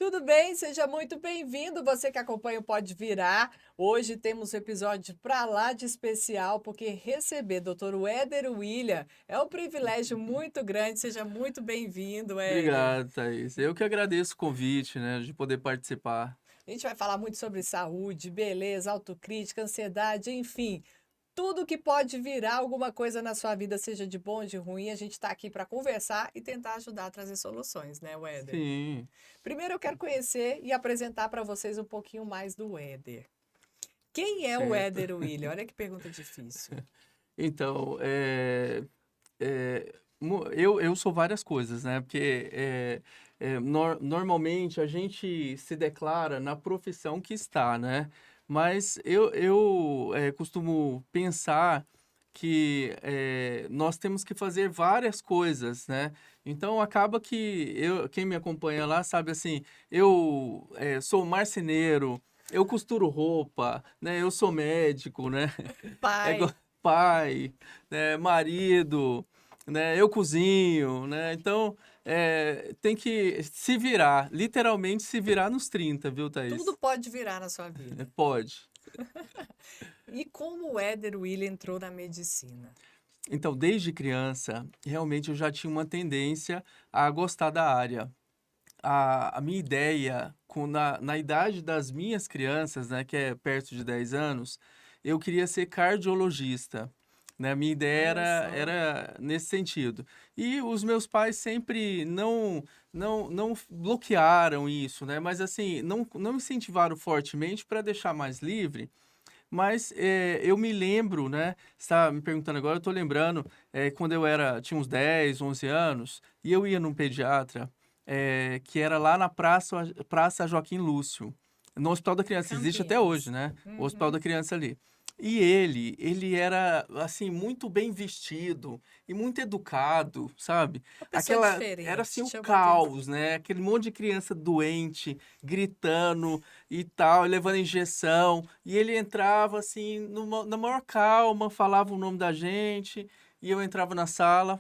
Tudo bem? Seja muito bem-vindo. Você que acompanha o Pode Virar. Hoje temos um episódio para lá de especial, porque receber Dr. Éder William é um privilégio muito grande. Seja muito bem-vindo, Éder. Obrigado, Thaís. Eu que agradeço o convite, né, de poder participar. A gente vai falar muito sobre saúde, beleza, autocrítica, ansiedade, enfim. Tudo que pode virar alguma coisa na sua vida, seja de bom ou de ruim, a gente está aqui para conversar e tentar ajudar a trazer soluções, né, Éder? Sim. Primeiro eu quero conhecer e apresentar para vocês um pouquinho mais do Éder. Quem é o Certo. Éder William? Olha que pergunta difícil. Então, eu sou várias coisas, né? Porque normalmente a gente se declara na profissão que está, né? Mas eu costumo pensar que nós temos que fazer várias coisas, né? Então acaba que quem me acompanha lá sabe assim, eu sou marceneiro, eu costuro roupa, né? Eu sou médico, né? É Pai, pai, né, marido, né, eu cozinho, né? Então, tem que se virar, literalmente se virar nos 30, viu, tudo Thaís? pode virar na sua vida. Pode. E como o Éder William entrou na medicina? Então, desde criança, realmente eu já tinha uma tendência a gostar da área. A minha ideia, na idade das minhas crianças, né, que é perto de 10 anos, eu queria ser cardiologista. Né? A minha ideia Olha só. era nesse sentido. E os meus pais sempre não bloquearam isso, né? Mas assim, não incentivaram fortemente para deixar mais livre. Mas eu me lembro, né? Você está me perguntando agora, eu estou lembrando, quando tinha uns 10, 11 anos, e eu ia num pediatra, que era lá na Praça Joaquim Lúcio, no Hospital da Criança. Existe até hoje, Campinas. né? O Hospital Uhum. da Criança ali. E ele era, assim, muito bem vestido e muito educado, sabe? Uma pessoa Era assim diferente, o chamou atenção. caos, né? Aquele monte de criança doente, gritando e tal, e levando injeção. E ele entrava assim, na maior calma, falava o nome da gente, e eu entrava na sala.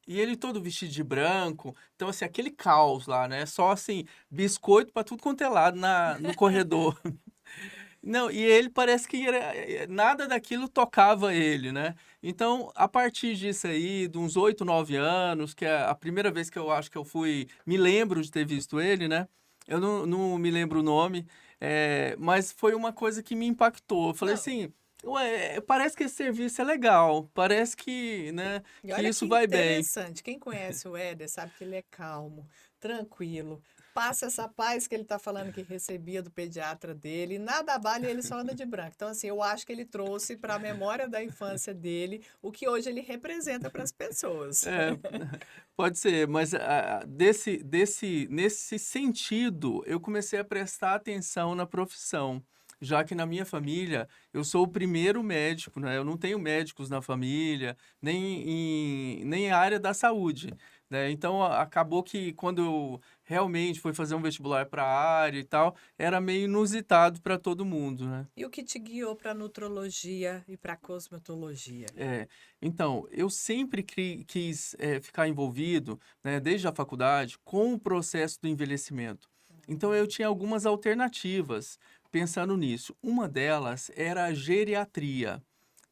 E ele todo vestido de branco. Então, assim, aquele caos lá, né? Só assim, biscoito para tudo quanto é lado no corredor. Não, e ele parece que nada daquilo tocava ele, né? Então, a partir disso aí, de uns 8, 9 anos, que é a primeira vez que eu acho que eu fui, me lembro de ter visto ele, né? Eu não me lembro o nome, mas foi uma coisa que me impactou. Eu falei Não, assim, ué, parece que esse serviço é legal, parece que, né, e que olha que isso vai bem. interessante. Quem conhece o Éder sabe que ele é calmo, tranquilo. Passa essa paz que ele está falando que recebia do pediatra dele, nada abala e ele só anda de branco. Então, assim, eu acho que ele trouxe para a memória da infância dele o que hoje ele representa para as pessoas. É, pode ser, mas nesse sentido, eu comecei a prestar atenção na profissão, já que na minha família eu sou o primeiro médico, né? Eu não tenho médicos na família, nem a área da saúde, né? Então acabou que quando eu realmente fui fazer um vestibular para a área e tal, era meio inusitado para todo mundo, né? E o que te guiou para a nutrologia e para a cosmetologia? É, então, eu sempre quis ficar envolvido, né, desde a faculdade, com o processo do envelhecimento. Então, eu tinha algumas alternativas pensando nisso. Uma delas era a geriatria,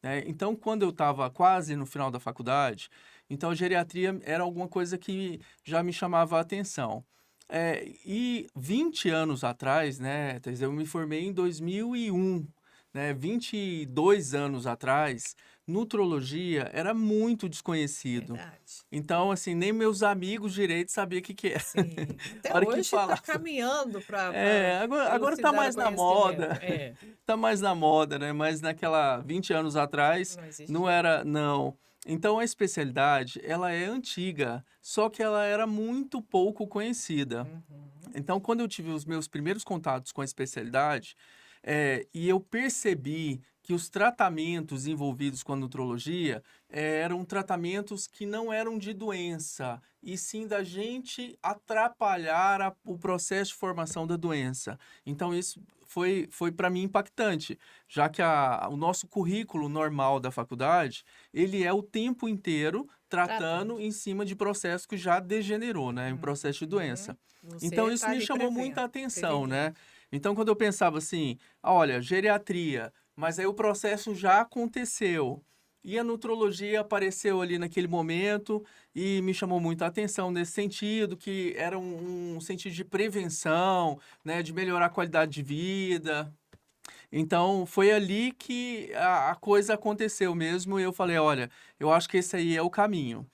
né? Então, quando eu estava quase no final da faculdade, então a geriatria era alguma coisa que já me chamava a atenção. E 20 anos atrás, né, Thaís, eu me formei em 2001, né, 22 anos atrás, nutrologia era muito desconhecido. Verdade. Então, assim, nem meus amigos direito sabiam o que que era. Sim. Até A hora que hoje está falava. caminhando para Agora tá elucidar o mais na moda. conhecimento. É, Tá mais na moda, né? Mas naquela 20 anos atrás, não não existia. era, não. Então, a especialidade, ela é antiga, só que ela era muito pouco conhecida. Uhum. Então, quando eu tive os meus primeiros contatos com a especialidade, e eu percebi que os tratamentos envolvidos com a nutrologia eram tratamentos que não eram de doença, e sim da gente atrapalhar o processo de formação da doença. Então, isso foi para mim impactante, já que o nosso currículo normal da faculdade, ele é o tempo inteiro Tratando. tratando em cima de processo que já degenerou, né, em processo de Uhum. doença. Então, Você isso está me ali chamou muita prevendo, atenção, prevenindo. né? Então, quando eu pensava assim, olha, geriatria, mas aí o processo já aconteceu. E a nutrologia apareceu ali naquele momento e me chamou muito a atenção nesse sentido, que era um sentido de prevenção, né, de melhorar a qualidade de vida. Então, foi ali que a coisa aconteceu mesmo e eu falei, olha, eu acho que esse aí é o caminho.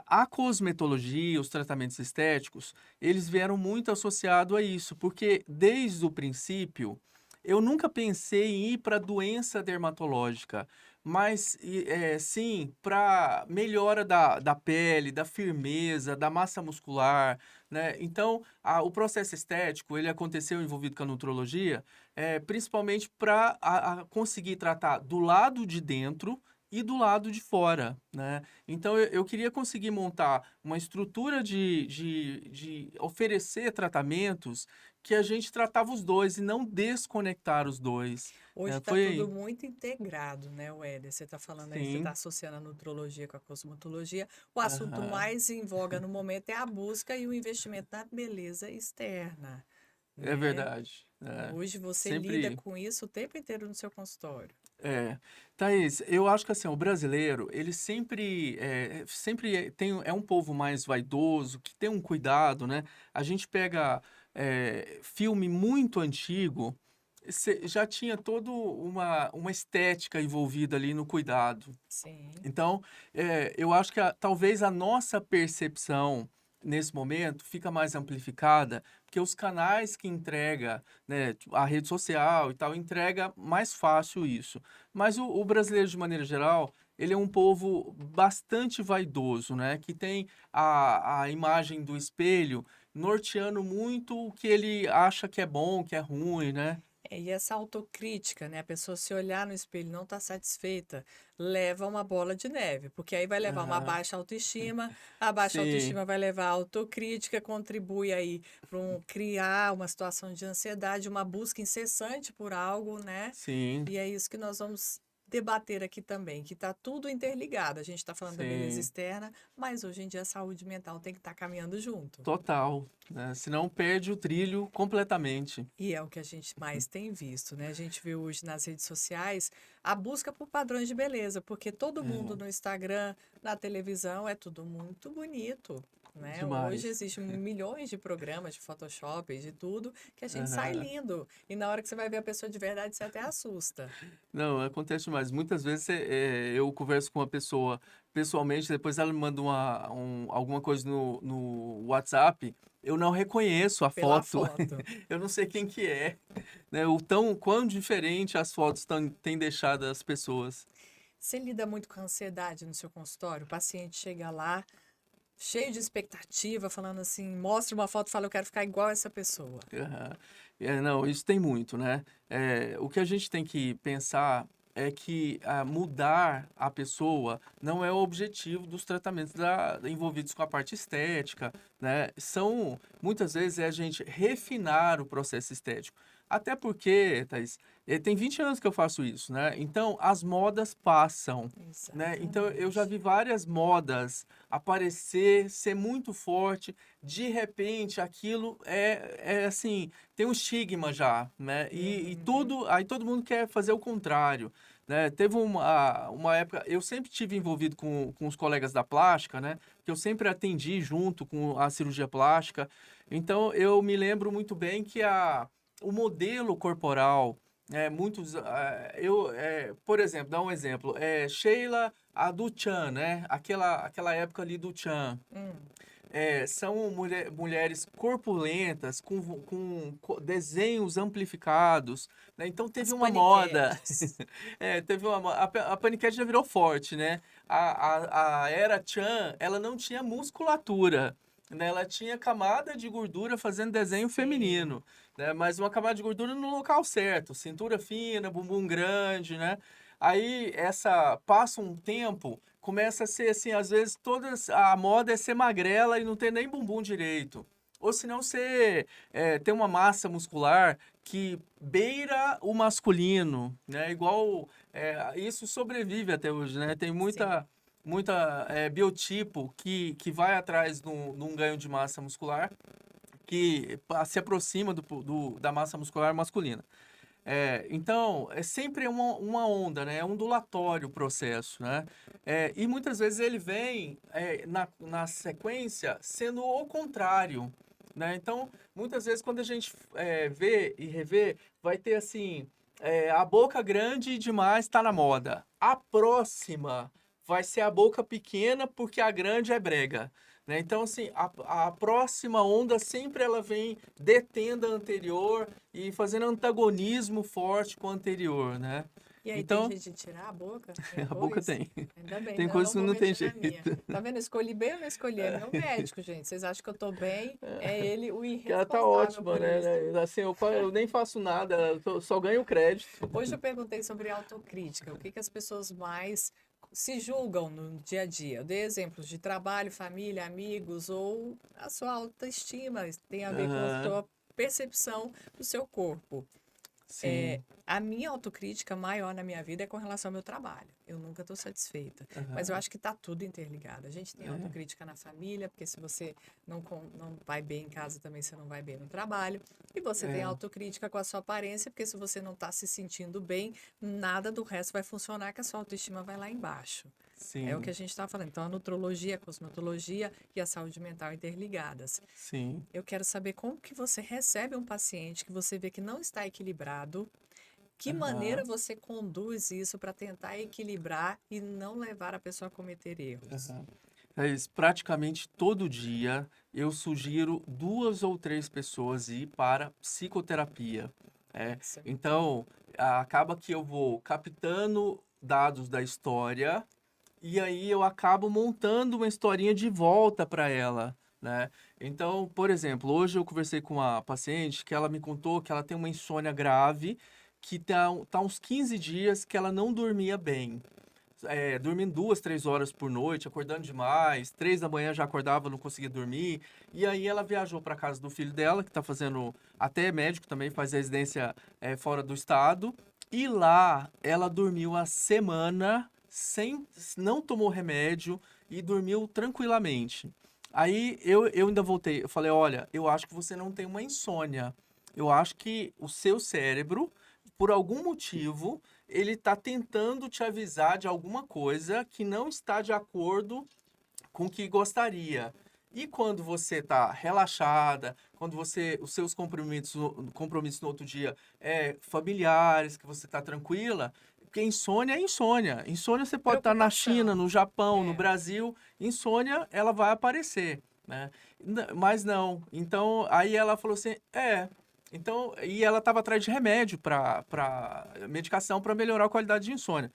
A cosmetologia, os tratamentos estéticos, eles vieram muito associado a isso, porque desde o princípio eu nunca pensei em ir para doença dermatológica, mas sim para melhora da pele, da firmeza, da massa muscular, né? Então, o processo estético, ele aconteceu envolvido com a nutrologia, principalmente para conseguir tratar do lado de dentro e do lado de fora, né? Então, eu queria conseguir montar uma estrutura de oferecer tratamentos que a gente tratava os dois e não desconectar os dois, Hoje né? está Foi tudo aí. muito integrado, né, Wéder? Você está falando aí, você está Sim, associando a nutrologia com a cosmetologia. O assunto aham, mais em voga no momento é a busca e o investimento na beleza externa, é né? verdade. Hoje você lida Sempre, com isso o tempo inteiro no seu consultório. é. Thaís, eu acho que assim, o brasileiro, ele sempre é um povo mais vaidoso, que tem um cuidado, né? A gente pega filme muito antigo, já tinha toda uma estética envolvida ali no cuidado. Sim, Então, eu acho que talvez a nossa percepção nesse momento fica mais amplificada, porque os canais que entrega, né, tipo, a rede social e tal, entrega mais fácil isso. Mas o brasileiro, de maneira geral, ele é um povo bastante vaidoso, né, que tem a imagem do espelho norteando muito o que ele acha que é bom, que é ruim, né? e essa autocrítica, né? A pessoa se olhar no espelho e não estar satisfeita, leva a uma bola de neve, porque aí vai levar uma Aham. a baixa Sim, autoestima vai levar a autocrítica, contribui aí para criar uma situação de ansiedade, uma busca incessante por algo, né? sim, E é isso que nós vamos debater aqui também, que está tudo interligado. A gente está falando da beleza sim. externa, mas hoje em dia a saúde mental tem que estar caminhando junto. Total, né? Senão perde o trilho completamente. E é o que a gente mais tem visto, né? A gente vê hoje nas redes sociais a busca por padrões de beleza, porque todo mundo É, no Instagram, na televisão, é tudo muito bonito, né? Hoje demais. existem milhões de programas de Photoshop, de tudo, que a gente sai Aham. lindo. E na hora que você vai ver a pessoa de verdade, você até assusta. Não, acontece demais. Muitas vezes eu converso com uma pessoa pessoalmente, depois ela me manda alguma coisa no WhatsApp, eu não reconheço a Pela foto, foto. eu não sei quem que é, né? Quão diferente as fotos têm deixado as pessoas. Você lida muito com ansiedade no seu consultório? O paciente chega lá, cheio de expectativa, falando assim, mostra uma foto e fala, eu quero ficar igual essa pessoa. Aham. Não, isso tem muito, né? O que a gente tem que pensar é que mudar a pessoa não é o objetivo dos tratamentos envolvidos com a parte estética, né? Muitas vezes, é a gente refinar o processo estético. Até porque, Thaís, tem 20 anos que eu faço isso, né? Então, as modas passam, né? Então, eu já Exatamente. vi várias modas aparecer, ser muito forte, de repente aquilo é assim, tem um estigma já, né? Uhum. Aí todo mundo quer fazer o contrário, né? Teve uma época, eu sempre tive envolvido com os colegas da plástica, né? Que eu sempre atendi junto com a cirurgia plástica. Então eu me lembro muito bem que o modelo corporal, por exemplo, dá um exemplo, Sheila, a do Chan, né? Aquela época ali do Chan. Hum. São mulheres corpulentas, com desenhos amplificados, né? Então teve As uma moda, paniquetes. a paniquete já virou forte, né? A era Chan, ela não tinha musculatura, né, ela tinha camada de gordura fazendo desenho Sim. feminino, né? Mas uma camada de gordura no local certo, cintura fina, bumbum grande, né? Aí passa um tempo, começa a ser assim, às vezes a moda é ser magrela e não ter nem bumbum direito. Ou se não ser, ter uma massa muscular que beira o masculino, né? Igual, isso sobrevive até hoje, né? Tem Sim. muita biotipo que vai atrás de um ganho de massa muscular que se aproxima da massa muscular masculina. Então, é sempre uma onda, né? É ondulatório o processo, né? E muitas vezes ele vem na sequência sendo o contrário, né? Então, muitas vezes quando a gente vê e revê, vai ter assim, a boca grande demais está na moda. A próxima vai ser a boca pequena porque a grande é brega. Né? Então, assim, a próxima onda sempre ela vem detendo a anterior e fazendo antagonismo forte com o anterior, né? E aí, tem Então, jeito de tirar a boca a boca depois? tem. Ainda bem, Tem né? Eu coisas não que vou não tem mexer na minha. jeito. Tá vendo? Escolhi bem ou não escolhi? É meu médico, gente. Vocês acham que eu tô bem? É ele o Que ela tá irresponsável ótima, por né? isso. Assim, eu nem faço nada, só ganho crédito. Hoje eu perguntei sobre autocrítica. O que que as pessoas mais se julgam no dia a dia? Eu dei exemplos de trabalho, família, amigos ou a sua autoestima. Tem a ver com a Aham, sua percepção do seu corpo. sim. A minha autocrítica maior na minha vida é com relação ao meu trabalho. Eu nunca estou satisfeita. Mas eu Aham, acho que está tudo interligado. A gente tem é, autocrítica na família, porque se você não vai bem em casa, também você não vai bem no trabalho. E você tem é, autocrítica com a sua aparência, porque se você não está se sentindo bem, nada do resto vai funcionar, que a sua autoestima vai lá embaixo. É o que sim, a gente está falando. Então, a nutrologia, a cosmetologia e a saúde mental interligadas. sim. Eu quero saber como que você recebe um paciente que você vê que não está equilibrado, que maneira Aham, você conduz isso para tentar equilibrar e não levar a pessoa a cometer erros? aham. Praticamente todo dia eu sugiro 2 ou 3 pessoas ir para psicoterapia. Isso é muito bom. Então, acaba que eu vou captando dados da história e aí eu acabo montando uma historinha de volta para ela, né? Então, por exemplo, hoje eu conversei com uma paciente que ela me contou que ela tem uma insônia grave, que tá uns 15 dias que ela não dormia bem. Dormindo 2, 3 horas por noite, acordando demais, 3 da manhã já acordava, não conseguia dormir. E aí ela viajou para casa do filho dela, que está fazendo, até é médico também, faz residência fora do estado. E lá ela dormiu a semana sem, não tomou remédio e dormiu tranquilamente. Aí eu ainda voltei, eu falei, olha, eu acho que você não tem uma insônia. Eu acho que o seu cérebro, por algum motivo, ele está tentando te avisar de alguma coisa que não está de acordo com o que gostaria. E quando você está relaxada, quando os seus compromissos no outro dia familiares, que você está tranquila, porque insônia é insônia. Insônia você pode estar na China, Preocupação. no Japão, no É. Brasil, insônia ela vai aparecer, né? Mas não. Então, aí ela falou assim, então, e ela estava atrás de remédio para medicação para melhorar a qualidade de insônia.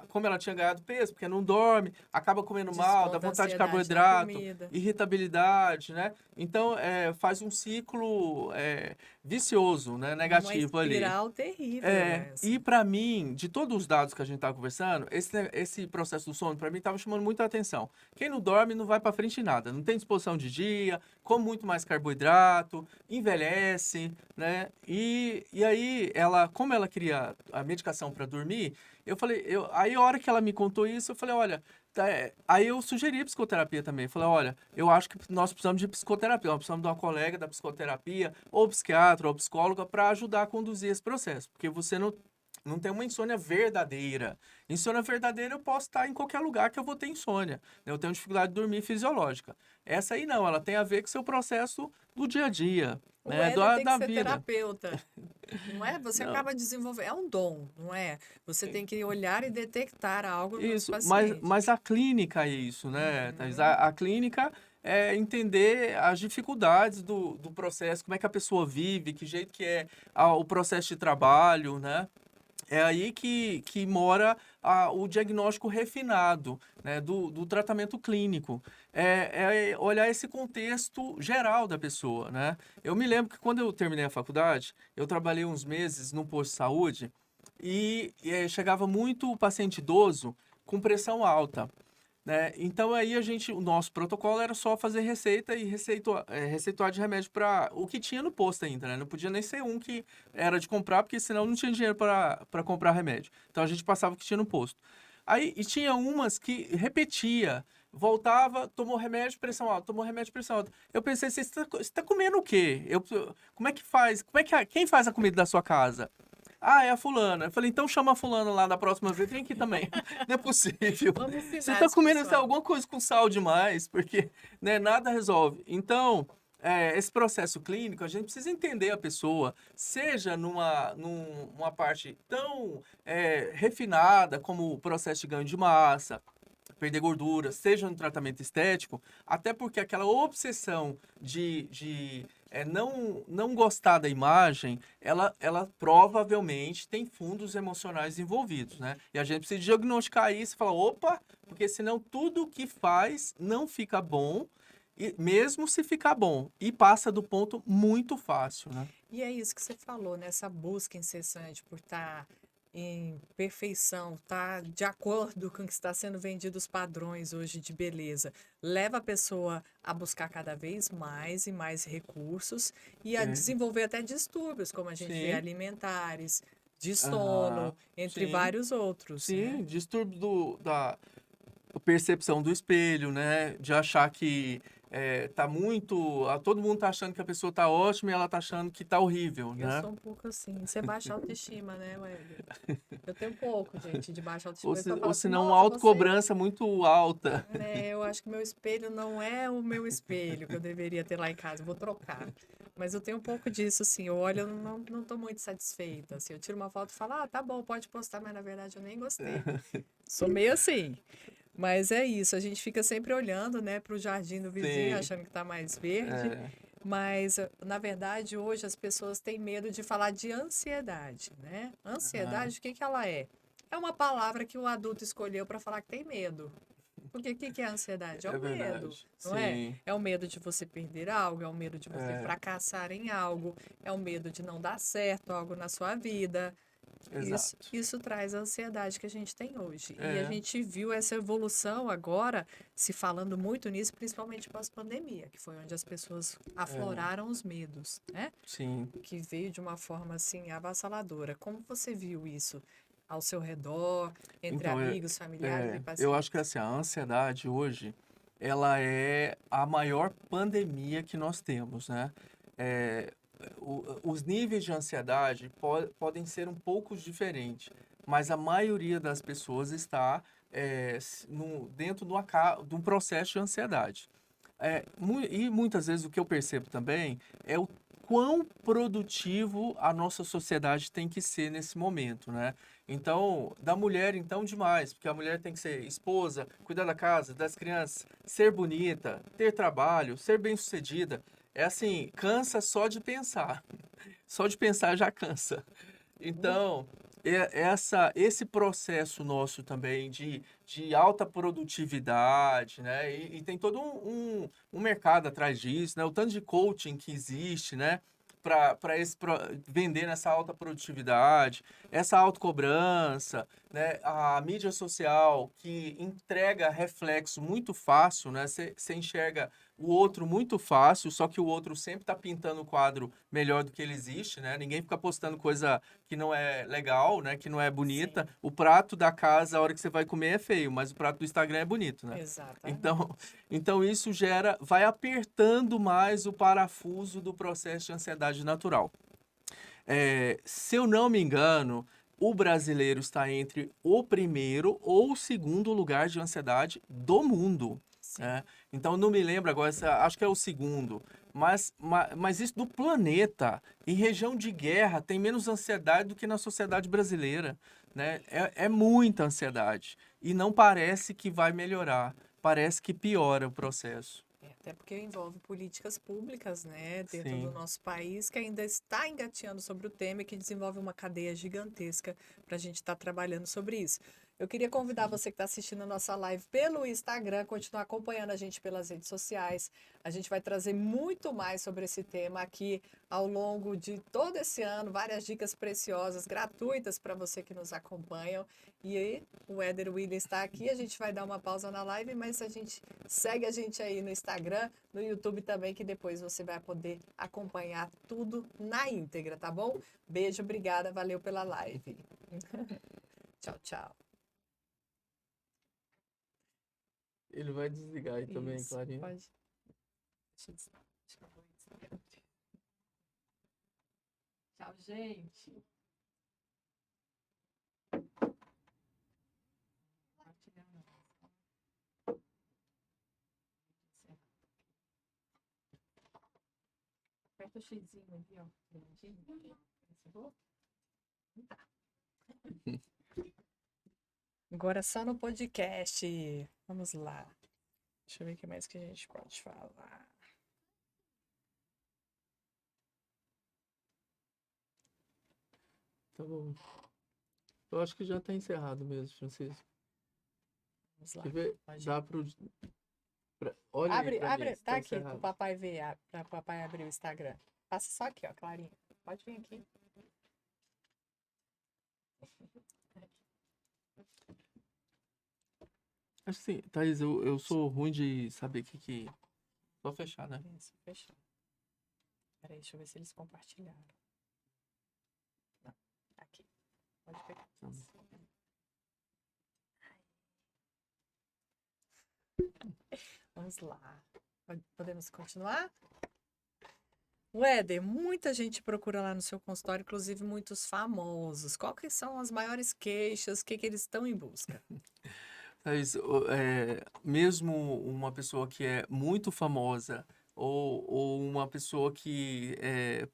Como ela tinha ganhado peso, porque não dorme, acaba comendo mal, dá Desconta a vontade de ansiedade na carboidrato, comida. irritabilidade, né? Então, faz um ciclo vicioso, né? Uma Negativo ali. espiral terrível E essa. para mim, de todos os dados que a gente tá conversando, esse processo do sono para mim tava chamando muita atenção. Quem não dorme não vai para frente em nada, não tem disposição de dia, come muito mais carboidrato, envelhece, né? E aí como ela queria a medicação para dormir, eu falei, aí a hora que ela me contou isso, eu falei, olha, aí eu sugeri psicoterapia também. Falei, olha, eu acho que nós precisamos de psicoterapia, nós precisamos de uma colega da psicoterapia, ou psiquiatra, ou psicóloga, para ajudar a conduzir esse processo. Porque você não tem uma insônia verdadeira. Insônia verdadeira eu posso estar em qualquer lugar que eu vou ter insônia, né? Eu tenho dificuldade de dormir fisiológica. Essa aí não, ela tem a ver com o seu processo do dia a dia, O né? Éder tem que Da ser vida. terapeuta, não é? Você Não, acaba desenvolvendo, é um dom, não é? Você tem que olhar e detectar algo nos isso, mas pacientes. a clínica é isso, né, Thaís? Uhum. A clínica é entender as dificuldades do processo, como é que a pessoa vive, que jeito que é o processo de trabalho, né? É aí que mora o diagnóstico refinado, né, do tratamento clínico. É olhar esse contexto geral da pessoa, né? Eu me lembro que quando eu terminei a faculdade, eu trabalhei uns meses num posto de saúde e chegava muito paciente idoso com pressão alta, né? Então aí o nosso protocolo era só fazer receita e receituar de remédio para o que tinha no posto ainda, né? Não podia nem ser um que era de comprar, porque senão não tinha dinheiro para comprar remédio. Então a gente passava o que tinha no posto. Aí e tinha umas que repetia, voltava, tomou remédio, pressão alta, tomou remédio, pressão alta. Eu pensei, você está comendo o quê? Como é que faz? Quem faz a comida da sua casa? Ah, é a fulana. Eu falei, então chama a fulana lá da próxima vez, vem aqui também. Não é possível. Vamos Você ensinar tá esse comendo pessoal. alguma coisa com sal demais, porque, né, nada resolve. Então, esse processo clínico, a gente precisa entender a pessoa, seja numa parte tão refinada como o processo de ganho de massa, perder gordura, seja no tratamento estético, até porque aquela obsessão de não gostar da imagem, ela provavelmente tem fundos emocionais envolvidos, né? E a gente precisa diagnosticar isso e falar, opa, porque senão tudo que faz não fica bom, e mesmo se ficar bom, e passa do ponto muito fácil, né? E é isso que você falou, né? Essa busca incessante por estar em perfeição, tá de acordo com o que está sendo vendido os padrões hoje de beleza, leva a pessoa a buscar cada vez mais e mais recursos e a É, desenvolver até distúrbios, como a gente vê sim, alimentares, de aham, sono, entre sim, vários outros, né? sim, distúrbio da percepção do espelho, né? De achar que tá muito. Todo mundo tá achando que a pessoa tá ótima e ela tá achando que tá horrível, Eu né? sou um pouco assim. Você baixa a autoestima, né, Wélio? Eu tenho um pouco, gente, de baixa Ou, autoestima. A se, pessoa ou fala assim, senão uma nossa, você. autocobrança muito alta. Eu acho que meu espelho não é o meu espelho que eu deveria ter lá em casa. Eu vou trocar. Mas eu tenho um pouco disso, assim. Eu olho, eu não tô muito satisfeita. Assim, eu tiro uma foto e falo, ah, tá bom, pode postar, mas na verdade eu nem gostei. Sou meio assim. Mas é isso, a gente fica sempre olhando, né, para o jardim do vizinho, Sim. achando que está mais verde. É, Mas, na verdade, hoje as pessoas têm medo de falar de ansiedade, né? aham, Ansiedade, o que que ela é? É uma palavra que o adulto escolheu para falar que tem medo. Porque o que que é a ansiedade? É é o medo, verdade. não é? Sim. É o medo de você perder algo, é o medo de você É, fracassar em algo, é o medo de não dar certo algo na sua vida. Isso, exato. isso traz a ansiedade que a gente tem hoje. E a É, gente viu essa evolução agora, se falando muito nisso, principalmente pós-pandemia, que foi onde as pessoas é, afloraram os medos, né? sim. Que veio de uma forma assim avassaladora. Como você viu isso ao seu redor, entre Então, amigos, familiares e eu acho que pacientes? assim, a ansiedade hoje, ela é a maior pandemia que nós temos, né? É, os níveis de ansiedade podem ser um pouco diferentes, mas a maioria das pessoas está dentro de um processo de ansiedade. E muitas vezes o que eu percebo também é o quão produtivo a nossa sociedade tem que ser nesse momento, né? Então, da mulher, então, demais, porque a mulher tem que ser esposa, cuidar da casa, das crianças, ser bonita, ter trabalho, ser bem-sucedida. É assim, cansa só de pensar. Só de pensar já cansa. Então, esse processo nosso também de alta produtividade, né? E tem todo um mercado atrás disso, né? O tanto de coaching que existe, né? Para vender nessa alta produtividade, essa autocobrança, né? A mídia social que entrega reflexo muito fácil, né? Você enxerga o outro muito fácil, só que o outro sempre está pintando o quadro melhor do que ele existe, né? Ninguém fica postando coisa que não é legal, né? Que não é bonita. Sim, O prato da casa, a hora que você vai comer, é feio, mas o prato do Instagram é bonito, né? Então, exatamente. então isso vai apertando mais o parafuso do processo de ansiedade natural. Se eu não me engano, o brasileiro está entre o primeiro ou o segundo lugar de ansiedade do mundo, Sim. né? Então, não me lembro agora, acho que é o segundo. Mas isso do planeta, em região de guerra, tem menos ansiedade do que na sociedade brasileira, né? É muita ansiedade. E não parece que vai melhorar. Parece que piora o processo. Até porque envolve políticas públicas, né, dentro do Sim. nosso país, que ainda está engateando sobre o tema e que desenvolve uma cadeia gigantesca para a gente estar trabalhando sobre isso. Eu queria convidar você que está assistindo a nossa live pelo Instagram, continuar acompanhando a gente pelas redes sociais. A gente vai trazer muito mais sobre esse tema aqui ao longo de todo esse ano, várias dicas preciosas, gratuitas para você que nos acompanha. E aí, o Éder William está aqui, a gente vai dar uma pausa na live, mas a gente segue a gente aí no Instagram, no YouTube também, que depois você vai poder acompanhar tudo na íntegra, tá bom? Beijo, obrigada, valeu pela live. Tchau, tchau. Ele vai desligar aí também, Isso, Clarinha. pode. Deixa eu acho que eu vou desligar. Tchau, gente. Aperta o xizinho aqui, ó. Encerrou? Tá. Agora só no podcast. Vamos lá. Deixa eu ver o que mais que a gente pode falar. Tá bom. Eu acho que já tá encerrado mesmo, Francisco. Vamos lá. Quer ver? Pode ir. Dá pro... Olha aí pra mim, se Tá tá aqui pro encerrado. papai ver, para papai abrir o Instagram. Passa só aqui, ó, Clarinha. Pode vir aqui. Acho que sim, Thaís, eu sou ruim de saber o que... Só fechar, né? Isso, fechou. Peraí, deixa eu ver se eles compartilharam. Não, aqui. Pode pegar. Tá bom. Vamos lá. Podemos continuar? Éder, muita gente procura lá no seu consultório, inclusive muitos famosos. Qual que são as maiores queixas? O que que eles estão em busca? Thaís, mesmo uma pessoa que é muito famosa ou uma pessoa que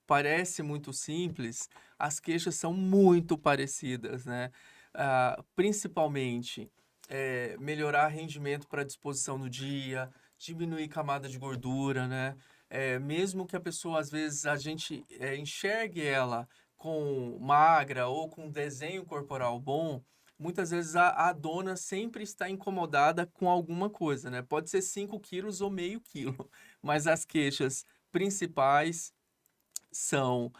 parece muito simples, as queixas são muito parecidas, né? Principalmente melhorar rendimento para disposição no dia, diminuir camada de gordura, né? Mesmo que a pessoa, às vezes, a gente enxergue ela com magra ou com desenho corporal bom, muitas vezes a dona sempre está incomodada com alguma coisa, né? Pode ser 5 quilos ou meio quilo, mas as queixas principais são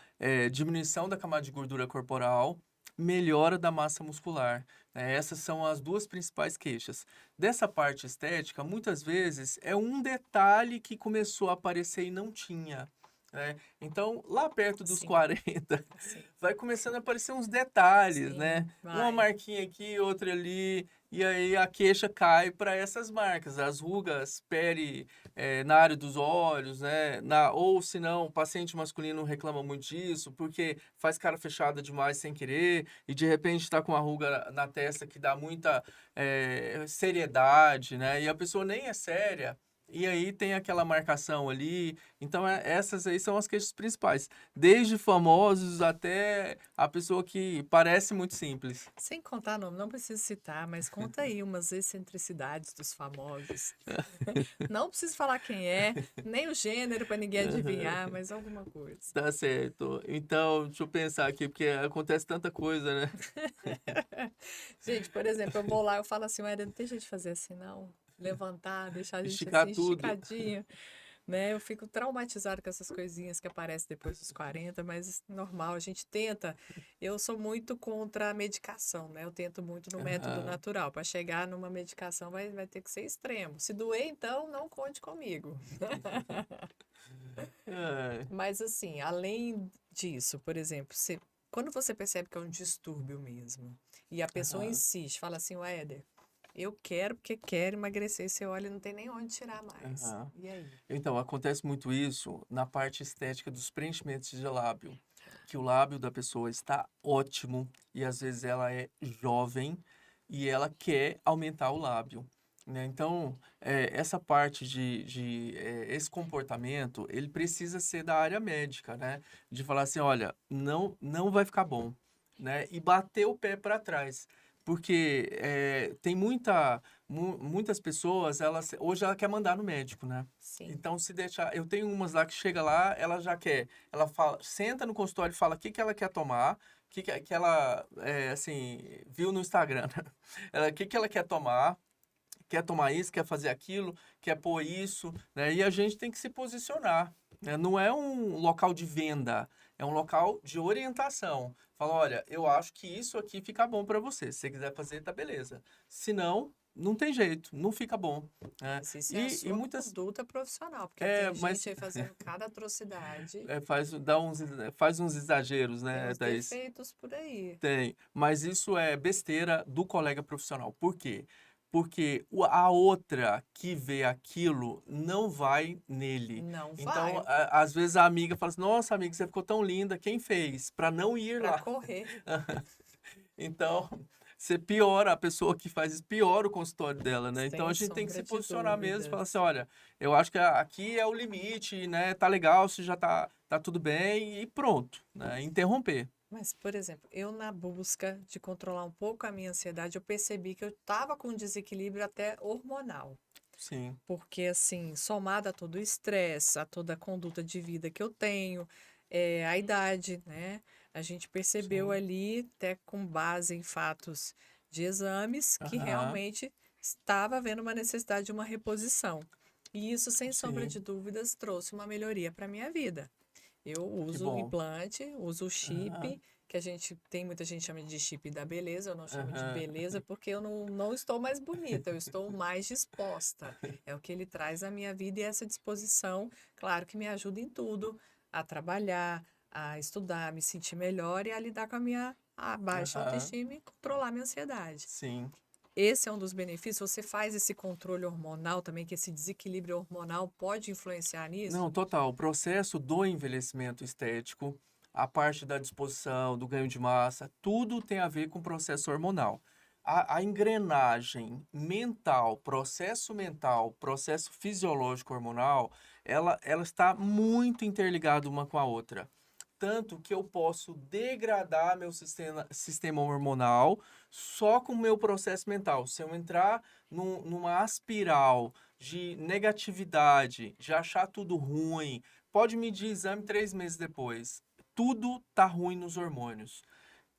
diminuição da camada de gordura corporal, melhora da massa muscular, né? Essas são as duas principais queixas. Dessa parte estética, muitas vezes é um detalhe que começou a aparecer e não tinha, né? Então, lá perto dos Sim. 40, Sim, vai começando a aparecer uns detalhes, sim, né? Uma vai. marquinha aqui, outra ali, e aí a queixa cai para essas marcas, as rugas na área dos olhos, né? Ou se não, o paciente masculino reclama muito disso, porque faz cara fechada demais sem querer, e de repente está com uma ruga na testa que dá muita seriedade, né? E a pessoa nem é séria. E aí tem aquela marcação ali. Então, essas aí são as queixas principais. Desde famosos até a pessoa que parece muito simples. Sem contar nome, não preciso citar, mas conta aí umas excentricidades dos famosos. Não preciso falar quem é, nem o gênero para ninguém adivinhar, mas alguma coisa. Tá certo. Então, deixa eu pensar aqui, porque acontece tanta coisa, né? Gente, por exemplo, eu vou lá, eu falo assim, Ué, não tem jeito de fazer assim, não. Levantar, deixar a gente Esticar assim, tudo. esticadinho, né? Eu fico traumatizada com essas coisinhas que aparecem depois dos 40, mas normal, a gente tenta. Eu sou muito contra a medicação, né? Eu tento muito no método Aham. natural. Para chegar numa medicação vai ter que ser extremo. Se doer, então, não conte comigo. É, Mas assim, além disso, por exemplo, quando você percebe que é um distúrbio mesmo, e a pessoa aham, insiste, fala assim, Éder, eu quero porque quero emagrecer, e você olha e não tem nem onde tirar mais. aham. E aí? Então, acontece muito isso na parte estética dos preenchimentos de lábio, que o lábio da pessoa está ótimo e às vezes ela é jovem e ela quer aumentar o lábio, né? Então, essa parte esse comportamento, ele precisa ser da área médica, né? De falar assim, olha, não vai ficar bom, né? E bater o pé para trás. porque tem muitas pessoas, hoje ela quer mandar no médico, né? Sim. Então, se deixar... Eu tenho umas lá que chega lá, ela já quer... Ela fala, senta no consultório e fala o que que ela quer tomar, que ela, assim, viu no Instagram, né? O que que ela quer tomar isso, quer fazer aquilo, quer pôr isso, né? E a gente tem que se posicionar, né? Não é um local de venda, é um local de orientação. Fala, olha, eu acho que isso aqui fica bom para você. Se você quiser fazer, tá beleza. Se não, não tem jeito, não fica bom, né? Mas isso é a E sua muitas... conduta profissional, porque tem Mas gente aí fazendo cada atrocidade, faz uns exageros, tem né, uns Thaís? defeitos por aí. Tem, mas isso é besteira do colega profissional. Por quê? Porque a outra que vê aquilo não vai nele. Não Então, vai às vezes a amiga fala assim: Nossa, amiga, você ficou tão linda, quem fez? Para não ir para lá. correr. Então, você piora, a pessoa que faz isso piora o consultório dela, né? Então a Sem gente tem que se sombra de posicionar mesmo, falar dúvidas. assim: olha, eu acho que aqui é o limite, né? Tá legal, se já tá tudo bem, e pronto, né? Interromper. Mas, por exemplo, eu na busca de controlar um pouco a minha ansiedade, eu percebi que eu estava com um desequilíbrio até hormonal. Sim, Porque, assim, somado a todo o estresse, a toda a conduta de vida que eu tenho, a idade, né? A gente percebeu sim. ali, até com base em fatos de exames, que Aham, realmente estava havendo uma necessidade de uma reposição. E isso, sem sombra sim. de dúvidas, trouxe uma melhoria para a minha vida. Eu Que uso o bom. implante, uso o Aham, chip, que a gente tem muita gente chama de chip da beleza, eu não chamo de aham. beleza porque eu não estou mais bonita, eu estou mais disposta. É o que ele traz à minha vida e essa disposição, claro que me ajuda em tudo, a trabalhar, a estudar, a me sentir melhor e a lidar com a baixa Aham, autoestima e controlar a minha ansiedade. sim. Esse é um dos benefícios. Você faz esse controle hormonal também, que esse desequilíbrio hormonal pode influenciar Não, nisso? total. O processo do envelhecimento estético, a parte da disposição, do ganho de massa, tudo tem a ver com o processo hormonal. A engrenagem mental, processo fisiológico hormonal, ela está muito interligada uma com a outra. Tanto que eu posso degradar meu sistema hormonal só com o meu processo mental. Se eu entrar numa espiral de negatividade, de achar tudo ruim, pode medir exame 3 meses depois. Tudo tá ruim nos hormônios.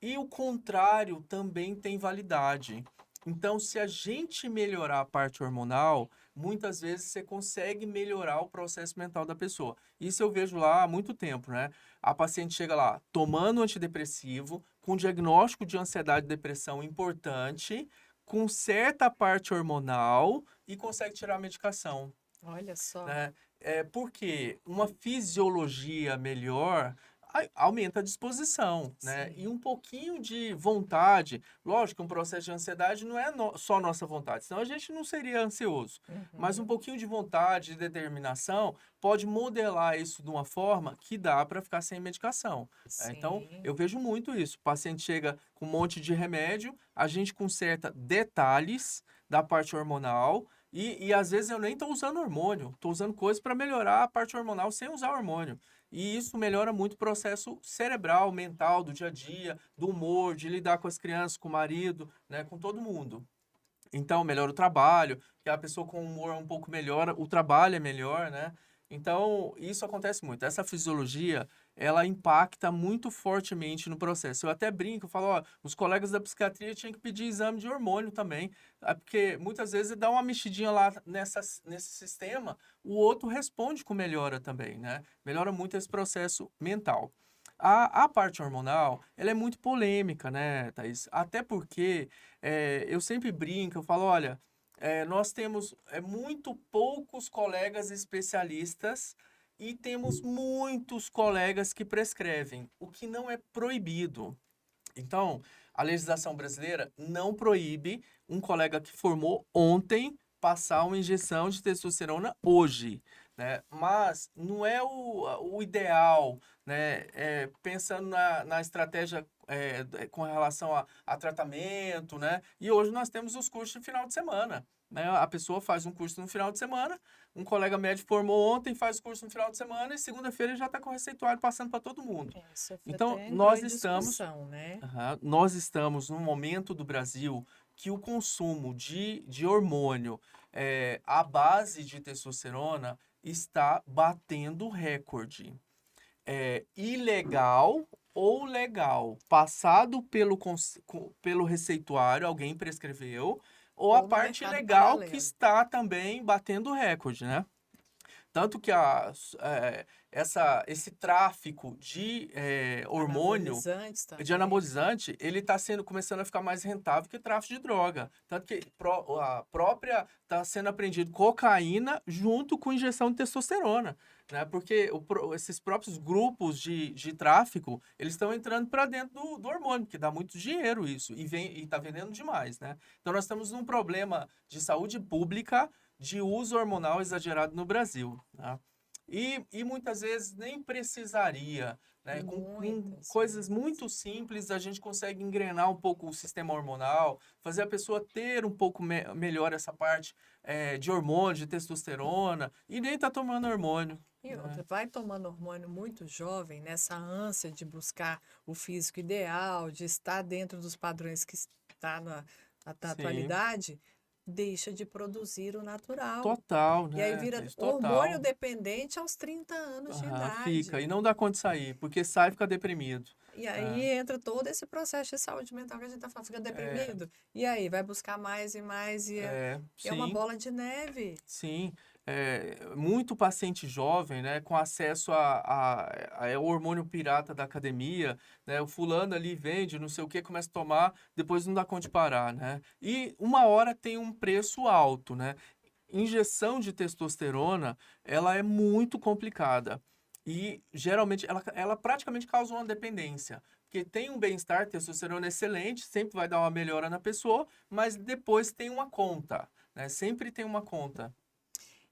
E o contrário também tem validade. Então, se a gente melhorar a parte hormonal, muitas vezes você consegue melhorar o processo mental da pessoa. Isso eu vejo lá há muito tempo, né? A paciente chega lá tomando antidepressivo, com diagnóstico de ansiedade e depressão importante, com certa parte hormonal e consegue tirar a medicação, Olha só. né? Porque uma fisiologia melhor aumenta a disposição, né? E Sim. um pouquinho de vontade. Lógico que um processo de ansiedade não é só nossa vontade, senão a gente não seria ansioso. Mas um Uhum. pouquinho de vontade, de determinação, pode modelar isso de uma forma que dá para ficar sem medicação, né? Então, Sim. eu vejo muito isso. O paciente chega com um monte de remédio, a gente conserta detalhes da parte hormonal e às vezes eu nem estou usando hormônio, estou usando coisas para melhorar a parte hormonal sem usar hormônio. E isso melhora muito o processo cerebral, mental, do dia a dia, do humor, de lidar com as crianças, com o marido, né, com todo mundo. Então, melhora o trabalho, que a pessoa com humor um pouco melhora, o trabalho é melhor, né? Então, isso acontece muito. Essa fisiologia, ela impacta muito fortemente no processo. Eu até brinco, eu falo, ó, os colegas da psiquiatria tinham que pedir exame de hormônio também, porque muitas vezes dá uma mexidinha lá nesse sistema, o outro responde com melhora também, né? Melhora muito esse processo mental. A parte hormonal, ela é muito polêmica, né, Thaís? Até porque eu sempre brinco, eu falo, olha, nós temos muito poucos colegas especialistas e temos muitos colegas que prescrevem, o que não é proibido. Então, a legislação brasileira não proíbe um colega que formou ontem passar uma injeção de testosterona hoje, né? Mas não é o ideal, né? Pensando na estratégia com relação a tratamento, né? E hoje nós temos os cursos de final de semana, né? A pessoa faz um curso no final de semana, Um colega médico formou ontem, faz o curso no final de semana e segunda-feira ele já está com o receituário passando para todo mundo. Isso foi Então, até entrou em discussão, né? nós estamos num momento do Brasil que o consumo de hormônio à base de testosterona está batendo recorde. Ilegal ou legal, passado pelo receituário, alguém prescreveu, ou a Ou no parte mercado legal que paralelo. está também batendo recorde, né? Tanto que esse tráfico de hormônio, Anabolizantes de também. anabolizante, ele está começando a ficar mais rentável que o tráfico de droga. Tanto que a própria está sendo apreendido cocaína junto com injeção de testosterona, né? Porque esses próprios grupos de tráfico, eles estão entrando para dentro do hormônio, que dá muito dinheiro isso, e está vendendo demais, né? Então nós estamos num problema de saúde pública de uso hormonal exagerado no Brasil, tá? E muitas vezes nem precisaria, né? Com Muitas coisas vezes. muito simples, a gente consegue engrenar um pouco o sistema hormonal, fazer a pessoa ter um pouco melhor essa parte de hormônio, de testosterona, e nem tá tomando hormônio, E né? outra, vai tomando hormônio muito jovem, nessa ânsia de buscar o físico ideal, de estar dentro dos padrões que está na Sim, atualidade, deixa de produzir o natural. total, E aí né? vira Isso hormônio total. dependente aos 30 anos de Aham, fica. idade. E não dá conta de sair, porque sai e fica deprimido. E Né? aí entra todo esse processo de saúde mental que a gente está falando, fica É, deprimido. E aí vai buscar mais e mais, é uma sim. bola de neve. Sim, muito paciente jovem, né, com acesso ao hormônio pirata da academia, né, o fulano ali vende, não sei o que, começa a tomar, depois não dá conta de parar, né? E uma hora tem um preço alto, né? Injeção de testosterona, ela é muito complicada e geralmente ela praticamente causa uma dependência. Porque tem um bem-estar, testosterona é excelente, sempre vai dar uma melhora na pessoa, mas depois tem uma conta, né? Sempre tem uma conta.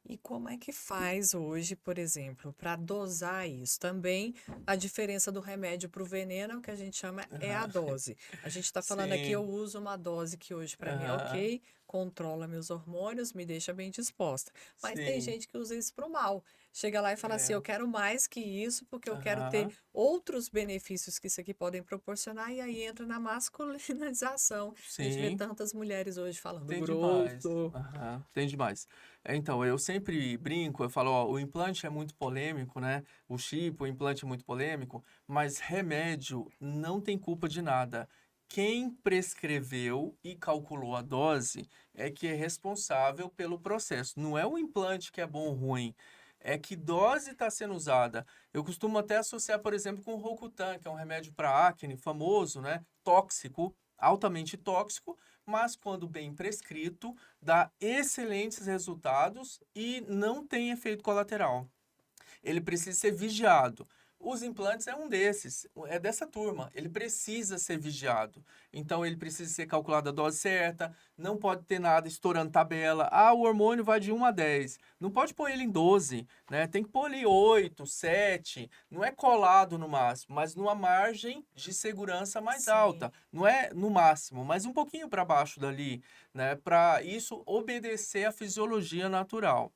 E como é que faz hoje, por exemplo, para dosar isso? Também a diferença do remédio para o veneno, o que a gente chama é a Aham. dose. A gente está falando aqui, eu Sim. uso uma dose que hoje para mim é Aham. ok, controla meus hormônios, me deixa bem disposta. Mas tem Sim. gente que usa isso para o mal. Chega lá e fala assim, É. eu quero mais que isso, porque eu quero ter Aham. outros benefícios que isso aqui podem proporcionar, e aí entra na masculinização. A gente vê Sim. tantas mulheres hoje falando Tem demais. grosso. Aham. Tem demais. Então, eu sempre brinco, eu falo, ó, o implante é muito polêmico, né? O chip, o implante é muito polêmico, mas remédio não tem culpa de nada. Quem prescreveu e calculou a dose é que é responsável pelo processo. Não é o implante que é bom ou ruim, é que dose está sendo usada. Eu costumo até associar, por exemplo, com o Rocutan, que é um remédio para acne famoso, né? Tóxico, altamente tóxico, mas quando bem prescrito, dá excelentes resultados e não tem efeito colateral. Ele precisa ser vigiado. Os implantes é um desses, é dessa turma. Ele precisa ser vigiado. Então, ele precisa ser calculada a dose certa, não pode ter nada estourando tabela. Ah, o hormônio vai de 1 a 10. Não pode pôr ele em 12, né? Tem que pôr ali 8, 7. Não é colado no máximo, mas numa margem de segurança mais Sim. alta. Não é no máximo, mas um pouquinho para baixo dali, né? Para isso obedecer à fisiologia natural.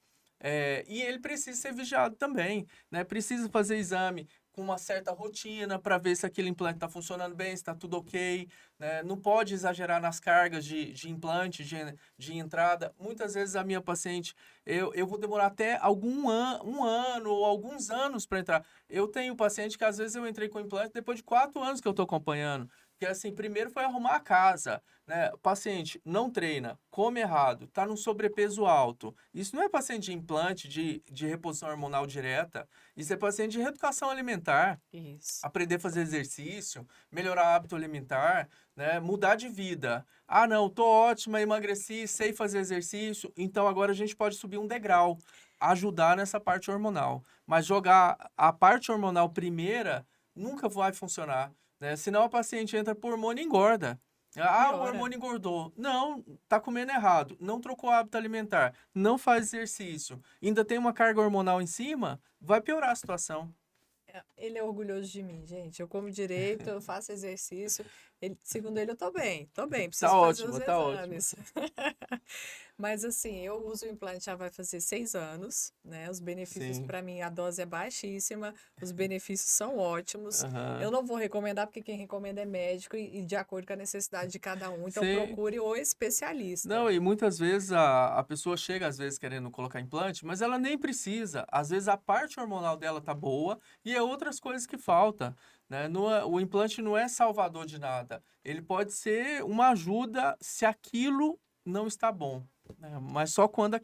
E ele precisa ser vigiado também, né? Precisa fazer exame com uma certa rotina para ver se aquele implante está funcionando bem, se está tudo ok, né? Não pode exagerar nas cargas de implante, de entrada. Muitas vezes a minha paciente, eu vou demorar até um ano ou alguns anos para entrar. Eu tenho paciente que às vezes eu entrei com implante depois de 4 anos que eu estou acompanhando. Porque assim, primeiro foi arrumar a casa, né? O paciente não treina, come errado, está num sobrepeso alto. Isso não é paciente de implante, de reposição hormonal direta. Isso é paciente de reeducação alimentar, Isso. aprender a fazer exercício, melhorar hábito alimentar, né? Mudar de vida. Ah, não, tô ótima, emagreci, sei fazer exercício, então agora a gente pode subir um degrau, ajudar nessa parte hormonal. Mas jogar a parte hormonal primeira nunca vai funcionar, né? Senão a paciente entra por hormônio e engorda. Ah, o Piora. hormônio engordou. Não, tá comendo errado. Não trocou hábito alimentar. Não faz exercício. Ainda tem uma carga hormonal em cima, vai piorar a situação. Ele é orgulhoso de mim, gente. Eu como direito, eu faço exercício. Segundo ele, eu tô bem, Tá preciso fazer os ótimo, tá ótimo. exames. Mas assim, eu uso o implante já vai fazer 6 anos, né? Os benefícios Sim. para mim, a dose é baixíssima, os benefícios são ótimos. Eu Aham. não vou recomendar porque quem recomenda é médico e de acordo com a necessidade de cada um. Então Sim. procure o especialista. Não, e muitas vezes a pessoa chega, às vezes, querendo colocar implante, mas ela nem precisa. Às vezes a parte hormonal dela tá boa e é outras coisas que faltam, né? O implante não é salvador de nada. Ele pode ser uma ajuda se aquilo não está bom, né? Mas só quando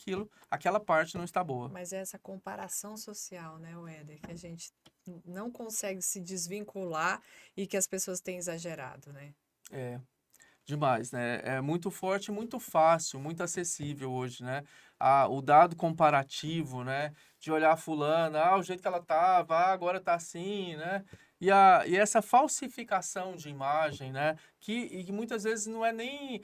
aquela parte não está boa. Mas é essa comparação social, né, Éder, que a gente não consegue se desvincular e que as pessoas têm exagerado, né? É. Demais, né? É muito forte, muito fácil, muito acessível hoje, né? O dado comparativo, né? De olhar a fulana, o jeito que ela tava, agora tá assim, né? E essa falsificação de imagem, né? Que muitas vezes não é nem,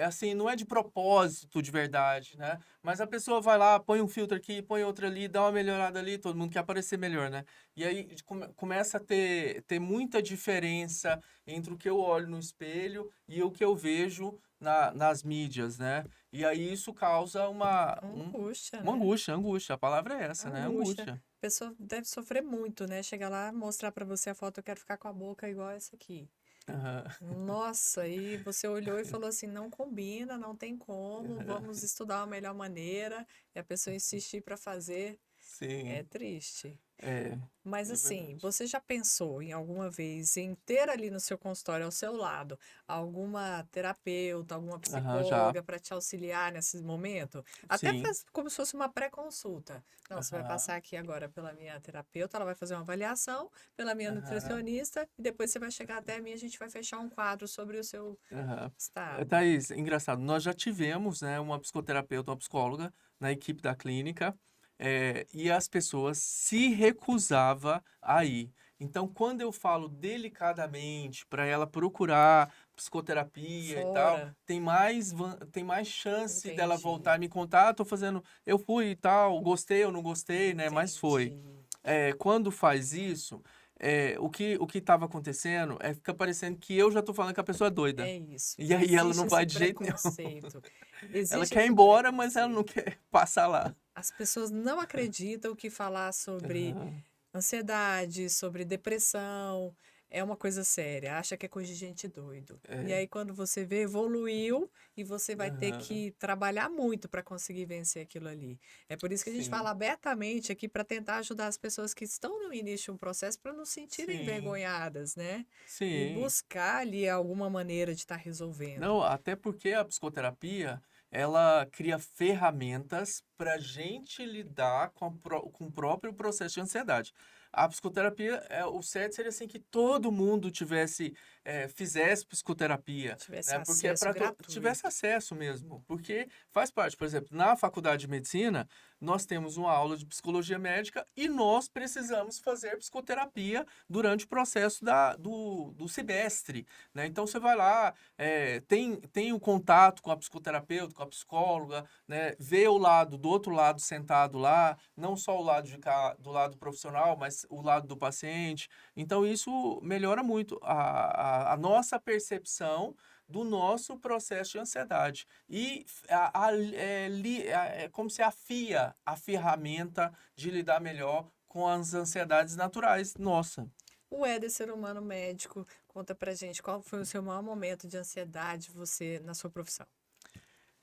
assim, não é de propósito de verdade, né? Mas a pessoa vai lá, põe um filtro aqui, põe outro ali, dá uma melhorada ali, todo mundo quer aparecer melhor, né? E aí começa a ter muita diferença entre o que eu olho no espelho e o que eu vejo nas mídias, né? E aí isso causa Angústia, uma né? angústia, angústia. A palavra é essa, né? Angústia. Angústia. A pessoa deve sofrer muito, né? Chega lá, mostrar pra você a foto, eu quero ficar com a boca igual essa aqui. Aham, Nossa, e você olhou e falou assim, não combina, não tem como, aham. vamos estudar uma melhor maneira, e a pessoa insistir para fazer, é Sim, triste. é, Mas é assim, verdade. você já pensou em alguma vez em ter ali no seu consultório ao seu lado alguma terapeuta, alguma Aham, já. psicóloga para te auxiliar nesse momento? Até Sim. como se fosse uma pré-consulta. Não, você vai Aham, passar aqui agora pela minha terapeuta, ela vai fazer uma avaliação, pela minha aham, nutricionista, e depois você vai chegar até mim e a gente vai fechar um quadro sobre o seu aham. estado. Thaís, engraçado, nós já tivemos, né, uma psicoterapeuta, uma psicóloga na equipe da clínica, e as pessoas se recusavam a ir. Então, quando eu falo delicadamente para ela procurar psicoterapia e tal, Fora, tem mais chance dela entendi, voltar e me contar, tô fazendo, eu fui e tal, gostei ou não gostei, né, mas foi. entendi. Quando faz isso, o que estava acontecendo fica parecendo que eu já tô falando que a pessoa é doida. É isso. E aí ela Existe não esse vai de jeito nenhum. preconceito. Ela Existe quer ir esse embora, mas ela não preconceito. quer passar lá. As pessoas não acreditam que falar sobre Aham, ansiedade, sobre depressão é uma coisa séria, acha que é coisa de gente doido. E é, aí, quando você vê, evoluiu e você vai ter aham, que trabalhar muito para conseguir vencer aquilo ali. É por isso que a gente sim, fala abertamente aqui para tentar ajudar as pessoas que estão no início de um processo para não se sentirem sim, envergonhadas, né? E sim. buscar ali alguma maneira de estar resolvendo. Não, até porque a psicoterapia, ela cria ferramentas para gente lidar com o próprio processo de ansiedade. A psicoterapia, o certo seria assim que todo mundo fizesse psicoterapia, Tivesse né? Porque é acesso para tivesse gratuito. acesso mesmo, porque faz parte, por exemplo, na faculdade de medicina, nós temos uma aula de psicologia médica e nós precisamos fazer psicoterapia durante o processo do semestre, né? Então você vai lá, tem o contato com a psicoterapeuta, com a psicóloga, né? Vê do outro lado sentado lá, não só o lado de cá, do lado profissional, mas o lado do paciente. Então isso melhora muito a nossa percepção do nosso processo de ansiedade. E é como se afia a ferramenta de lidar melhor com as ansiedades naturais. Nossa. O Éder, ser humano médico, conta pra gente qual foi o seu maior momento de ansiedade você na sua profissão.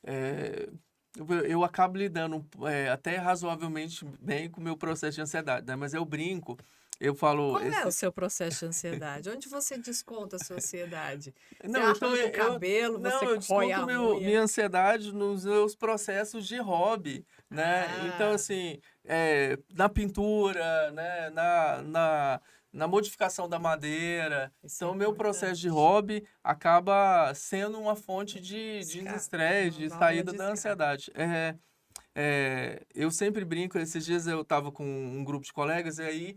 É, eu acabo lidando até razoavelmente bem com o meu processo de ansiedade, né? Mas eu brinco, eu falo, Qual é o seu processo de ansiedade? Onde você desconta a sua ansiedade? Você não, então arranca o cabelo, não, você eu rói desconto a unha? minha ansiedade nos meus processos de hobby, né? Então, Ah, assim, na pintura, né? Na modificação da madeira. isso é Então, o meu processo de importante. hobby acaba sendo uma fonte de Escape, desestresse, uma de válvula saída de da escape. ansiedade. Eu sempre brinco, esses dias eu estava com um grupo de colegas e aí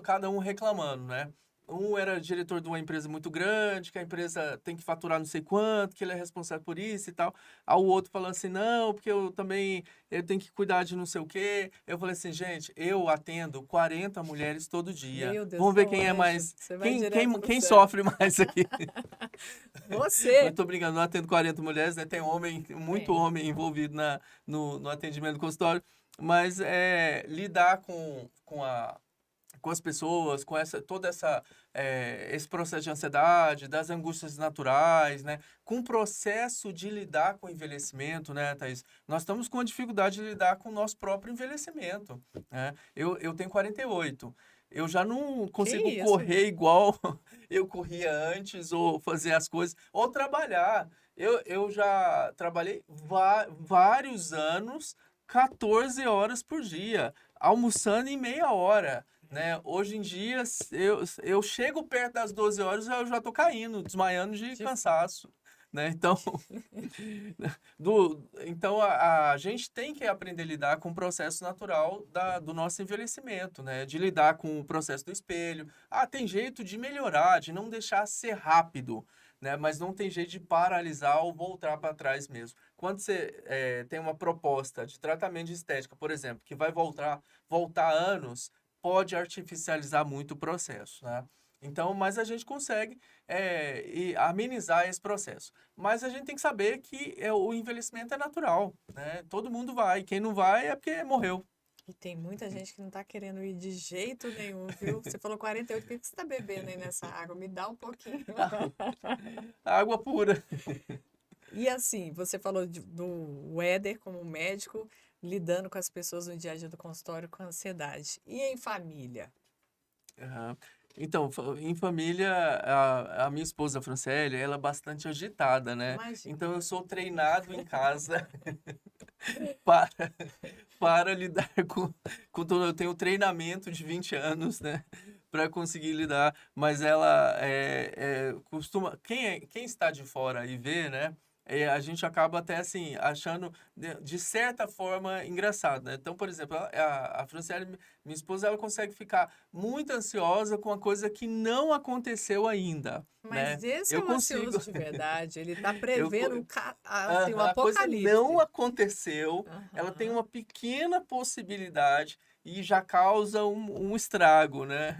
cada um reclamando, né? um era diretor de uma empresa muito grande, que a empresa tem que faturar não sei quanto, que ele é responsável por isso e tal. Aí o outro falando assim, não, porque eu tenho que cuidar de não sei o quê. Eu falei assim, gente, eu atendo 40 mulheres todo dia. Meu Deus, Vamos você é ver um quem é anjo. mais, Você vai direto pro quem céu. sofre mais aqui. Mas Você tô brincando, não atendo 40 mulheres, né? Tem muito tem. homem envolvido no atendimento do consultório. Mas lidar com as pessoas, com esse processo de ansiedade, das angústias naturais, né? Com o processo de lidar com o envelhecimento, né, Thaís? Nós estamos com a dificuldade de lidar com o nosso próprio envelhecimento, né? Eu tenho 48. Eu já não Que consigo isso? correr igual eu corria antes, ou fazer as coisas, ou trabalhar. Eu já trabalhei vários anos, 14 horas por dia, almoçando em meia hora, né? Hoje em dia, eu chego perto das 12 horas, eu já tô caindo, desmaiando de De- cansaço, né? Então, então a gente tem que aprender a lidar com o processo natural do nosso envelhecimento, né? De lidar com o processo do espelho. Ah, tem jeito de melhorar, de não deixar ser rápido, né? Mas não tem jeito de paralisar ou voltar para trás mesmo. Quando você tem uma proposta de tratamento de estética, por exemplo, que vai voltar anos, pode artificializar muito o processo, né? Então, mas a gente consegue amenizar esse processo. Mas a gente tem que saber que o envelhecimento é natural, né? Todo mundo vai. Quem não vai é porque morreu. E tem muita gente que não tá querendo ir de jeito nenhum, viu? Você falou 48, o que que você tá bebendo aí nessa água? Me dá um pouquinho. Água pura. E assim, você falou do Éder como médico, lidando com as pessoas no dia a dia do consultório com ansiedade. E em família? Aham. Então, em família, a minha esposa, a Franciele, ela é bastante agitada, né? Então, Imagina. eu sou treinado em casa para, para lidar com tudo. Eu tenho treinamento de 20 anos, né? Para conseguir lidar. Mas ela costuma. Quem está de fora e vê, né? A gente acaba até assim, achando de certa forma engraçado, né? Então, por exemplo, a Franciele, minha esposa, ela consegue ficar muito ansiosa com uma coisa que não aconteceu ainda, né? Mas esse é Eu o consigo, ansioso de verdade. Ele tá eu, prevendo assim, o aham, a coisa não apocalipse. aconteceu, ela tem Aham. uma pequena possibilidade e já causa um estrago, né?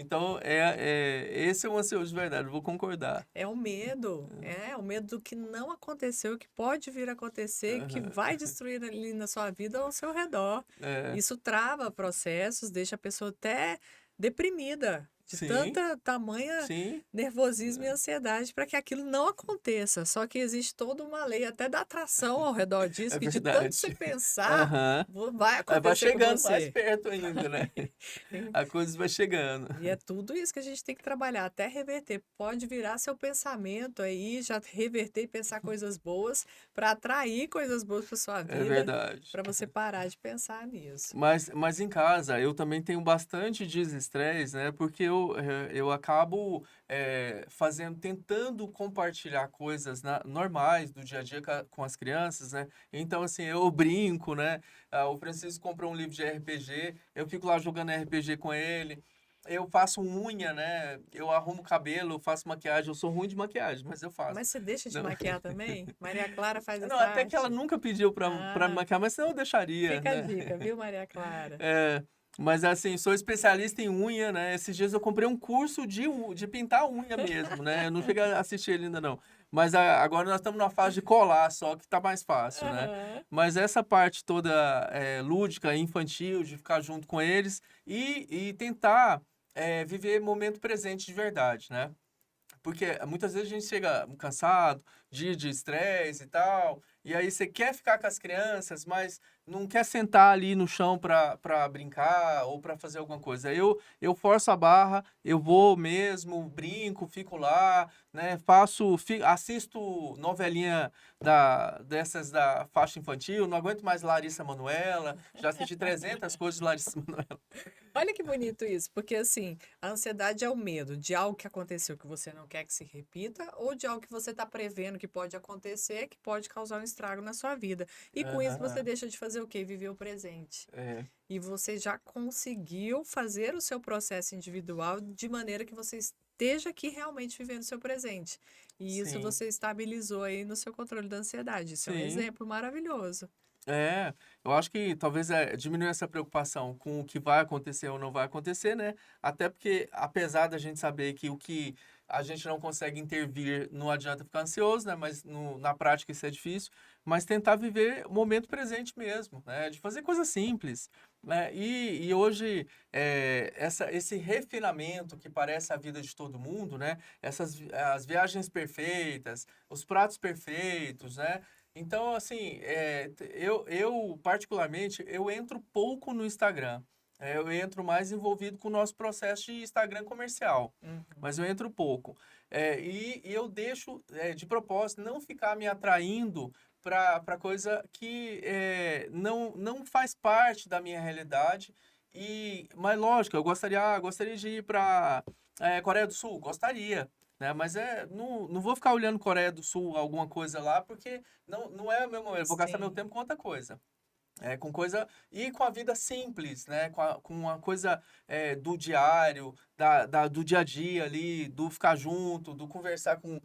Então, esse é um ansioso de verdade, eu vou concordar. É o medo do que não aconteceu, que pode vir a acontecer, que Aham, vai destruir ali na sua vida ou ao seu redor. é, Isso trava processos, deixa a pessoa até deprimida, de sim, tanta tamanha sim, nervosismo e ansiedade para que aquilo não aconteça. Só que existe toda uma lei até da atração ao redor disso, é que de tanto você verdade. pensar, Aham. vai Aí vai acontecer com chegando mais você. perto ainda, né? A coisa vai chegando. E é tudo isso que a gente tem que trabalhar, até reverter. Pode virar seu pensamento aí, já reverter e pensar coisas boas para atrair coisas boas para sua É vida, verdade. para você parar de pensar nisso. Mas em casa eu também tenho bastante desestresse, né? Porque eu acabo tentando compartilhar coisas normais do dia a dia com as crianças, né? Então, assim, eu brinco, né? O Francisco comprou um livro de RPG, eu fico lá jogando RPG com ele. Eu faço unha, né? Eu arrumo cabelo, eu faço maquiagem. Eu sou ruim de maquiagem, mas eu faço. Mas você deixa de Não, maquiar também? Maria Clara faz não, essa até que ela arte? nunca pediu pra me Ah, maquiar, mas senão eu deixaria, fica a né? dica, viu, Maria Clara? É, mas assim, sou especialista em unha, né? Esses dias eu comprei um curso de pintar unha mesmo, né? Eu não cheguei a assistir ele ainda não. Mas agora nós estamos na fase de colar só, que tá mais fácil, né? Aham. Mas essa parte toda lúdica, infantil, de ficar junto com eles e tentar viver momento presente de verdade, né? Porque muitas vezes a gente chega cansado, dia de estresse e tal, e aí você quer ficar com as crianças, mas não quer sentar ali no chão para brincar ou para fazer alguma coisa. Eu forço a barra, eu vou mesmo, brinco, fico lá, né? Assisto novelinha dessas da faixa infantil, não aguento mais Larissa Manoela, já assisti 300 coisas de Larissa Manoela. Olha que bonito isso, porque assim, a ansiedade é o medo de algo que aconteceu que você não quer que se repita, ou de algo que você está prevendo que pode acontecer, que pode causar um estrago na sua vida. E com isso você Aham, deixa de fazer fazer o quê? Viver o presente. É, E você já conseguiu fazer o seu processo individual de maneira que você esteja aqui realmente vivendo o seu presente. E isso sim, você estabilizou aí no seu controle da ansiedade. Isso é um sim. exemplo maravilhoso. É, eu acho que talvez diminuir essa preocupação com o que vai acontecer ou não vai acontecer, né? Até porque, apesar da gente saber que o que a gente não consegue intervir, não adianta ficar ansioso, né? Mas na prática isso é difícil. Mas tentar viver o momento presente mesmo, né? De fazer coisas simples, né? E hoje, esse refinamento que parece a vida de todo mundo, né? As viagens perfeitas, os pratos perfeitos, né? Então, assim, eu particularmente, eu entro pouco no Instagram. Eu entro mais envolvido com o nosso processo de Instagram comercial, Uhum. mas eu entro pouco. E eu deixo, de propósito, não ficar me atraindo para coisa que não faz parte da minha realidade. Mas, lógico, eu gostaria de ir para Coreia do Sul, gostaria. Né? Mas não vou ficar olhando Coreia do Sul, alguma coisa lá, porque não é o meu momento. Eu vou gastar meu Sim. tempo com outra coisa. Com coisa. E com a vida simples, né? Com a coisa do diário, do dia a dia ali, do ficar junto, do conversar com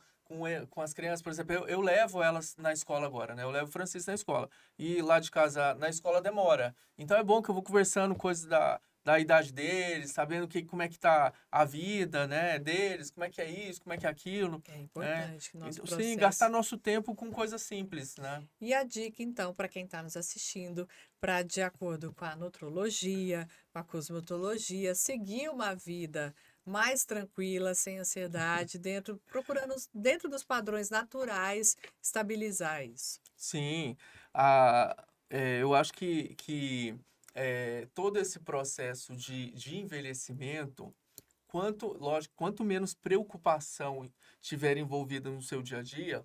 as crianças. Por exemplo, eu levo elas na escola agora, né? Eu levo o Francisco na escola. E lá de casa, na escola, demora. Então é bom que eu vou conversando coisas da idade deles, sabendo como é que tá a vida, né, deles, como é que é isso, como é que é aquilo, É né? importante que o nosso Então, sim, gastar processo. nosso tempo com coisas simples, né? E a dica, então, para quem está nos assistindo, para, de acordo com a nutrologia, com a cosmetologia, seguir uma vida mais tranquila, sem ansiedade, procurando dentro dos padrões naturais, estabilizar isso. Sim, eu acho que todo esse processo de envelhecimento, lógico, quanto menos preocupação tiver envolvida no seu dia a dia,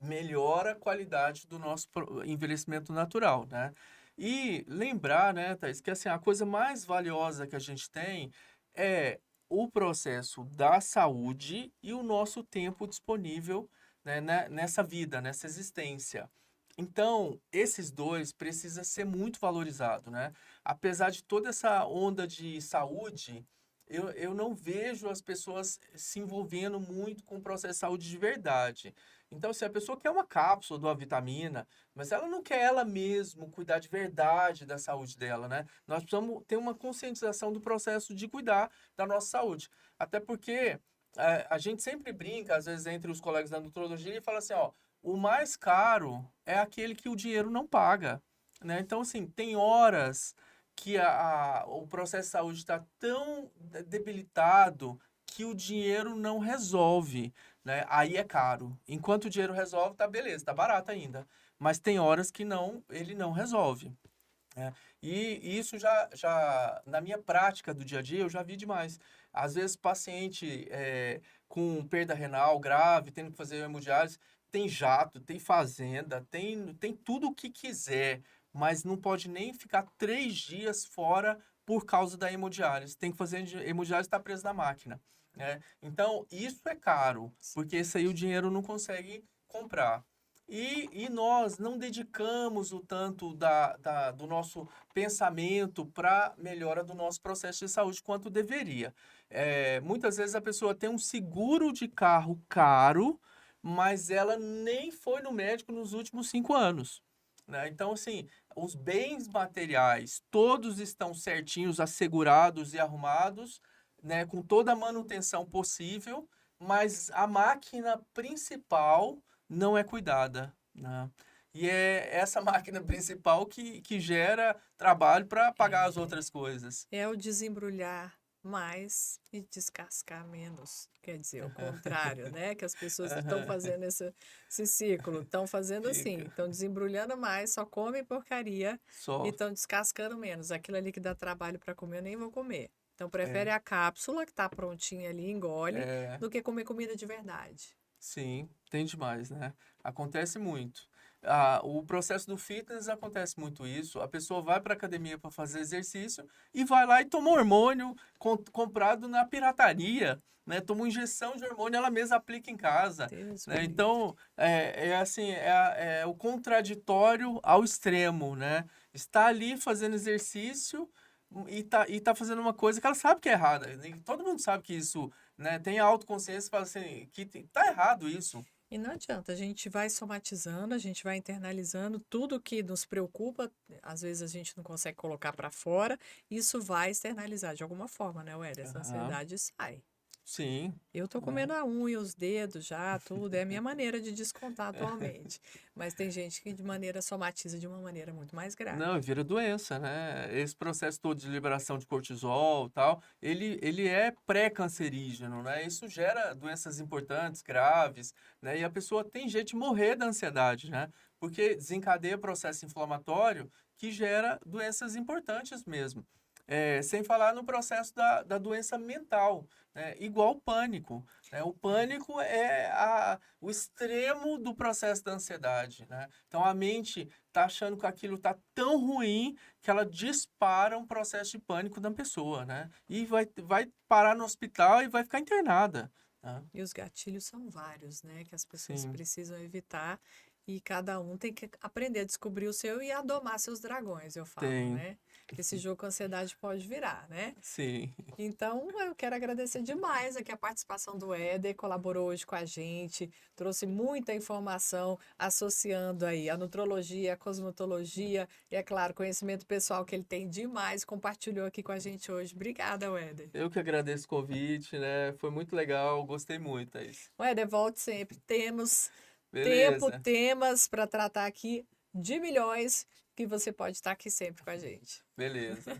melhora a qualidade do nosso envelhecimento natural, né? E lembrar, né, Thaís, que assim, a coisa mais valiosa que a gente tem é o processo da saúde e o nosso tempo disponível, nessa vida, nessa existência. Então, esses dois precisam ser muito valorizados, né? Apesar de toda essa onda de saúde, eu não vejo as pessoas se envolvendo muito com o processo de saúde de verdade. Então, se a pessoa quer uma cápsula de uma vitamina, mas ela não quer ela mesmo cuidar de verdade da saúde dela, né? Nós precisamos ter uma conscientização do processo de cuidar da nossa saúde. Até porque a gente sempre brinca, às vezes, entre os colegas da nutrologia e fala assim, ó, o mais caro é aquele que o dinheiro não paga, né? Então, assim, tem horas que o processo de saúde está tão debilitado que o dinheiro não resolve, né? Aí é caro. Enquanto o dinheiro resolve, tá beleza, tá barato ainda. Mas tem horas que ele não resolve, né? E isso na minha prática do dia a dia, eu já vi demais. Às vezes, paciente com perda renal grave, tendo que fazer hemodiálise, tem jato, tem fazenda, tem tudo o que quiser, mas não pode nem ficar 3 dias fora por causa da hemodiálise. Tem que fazer hemodiálise e está preso na máquina, né? Então, isso é caro, porque isso aí o dinheiro não consegue comprar. E nós não dedicamos o tanto do nosso pensamento para melhora do nosso processo de saúde quanto deveria. Muitas vezes a pessoa tem um seguro de carro caro, mas ela nem foi no médico nos últimos 5 anos, né? Então, assim, os bens materiais todos estão certinhos, assegurados e arrumados, né, com toda a manutenção possível, mas a máquina principal não é cuidada, né? E é essa máquina principal que gera trabalho para pagar as É, outras coisas. é o desembrulhar mais e descascar menos. Quer dizer, o contrário, né? Que as pessoas estão fazendo esse ciclo, estão fazendo assim, Fica estão desembrulhando mais, só comem porcaria e só. estão descascando menos. Aquilo ali que dá trabalho para comer, eu nem vou comer. Então, prefere É, a cápsula que está prontinha ali, engole, é, do que comer comida de verdade. sim, tem demais, né? Acontece muito. O processo do fitness acontece muito isso. A pessoa vai para academia para fazer exercício e vai lá e toma um hormônio comprado na pirataria, né? Toma uma injeção de hormônio, ela mesma aplica em casa, Deus me né? livre. Então, é assim, é o contraditório ao extremo, né? Está ali fazendo exercício e tá fazendo uma coisa que ela sabe que é errada. E todo mundo sabe que isso, né? Tem autoconsciência e fala assim, que tá errado isso. E não adianta, a gente vai somatizando, a gente vai internalizando tudo que nos preocupa, às vezes a gente não consegue colocar para fora, isso vai externalizar de alguma forma, né, Ué? Essa Aham. ansiedade sai. Sim, Eu tô né? comendo a unha, os dedos já, tudo, é a minha maneira de descontar atualmente. Mas tem gente que de maneira somatiza de uma maneira muito mais grave. Não, vira doença, né? Esse processo todo de liberação de cortisol e tal, ele é pré-cancerígeno, né? Isso gera doenças importantes, graves, né? E a pessoa tem jeito de morrer da ansiedade, né? Porque desencadeia processo inflamatório que gera doenças importantes mesmo. Sem falar no processo da doença mental, né? Igual o pânico, né? O pânico é o extremo do processo da ansiedade, né? Então a mente tá achando que aquilo tá tão ruim que ela dispara um processo de pânico na pessoa, né? E vai parar no hospital e vai ficar internada, né? E os gatilhos são vários, né, que as pessoas Sim, precisam evitar e cada um tem que aprender a descobrir o seu e a domar seus dragões, eu falo, tem, né? Que esse jogo com ansiedade pode virar, né? sim. Então, eu quero agradecer demais aqui a participação do Éder, colaborou hoje com a gente, trouxe muita informação associando aí a nutrologia, a cosmetologia e, é claro, conhecimento pessoal que ele tem demais, compartilhou aqui com a gente hoje. Obrigada, Éder. Eu que agradeço o convite, né? Foi muito legal, gostei muito, Thaís. Éder, volte sempre. Temos tempo, Beleza, temas para tratar aqui de milhões que você pode estar aqui sempre com a gente. beleza.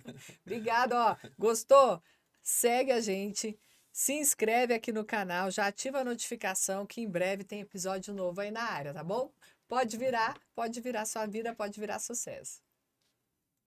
Obrigada, ó. Gostou? Segue a gente, se inscreve aqui no canal, já ativa a notificação que em breve tem episódio novo aí na área, tá bom? Pode virar sua vida, pode virar sucesso.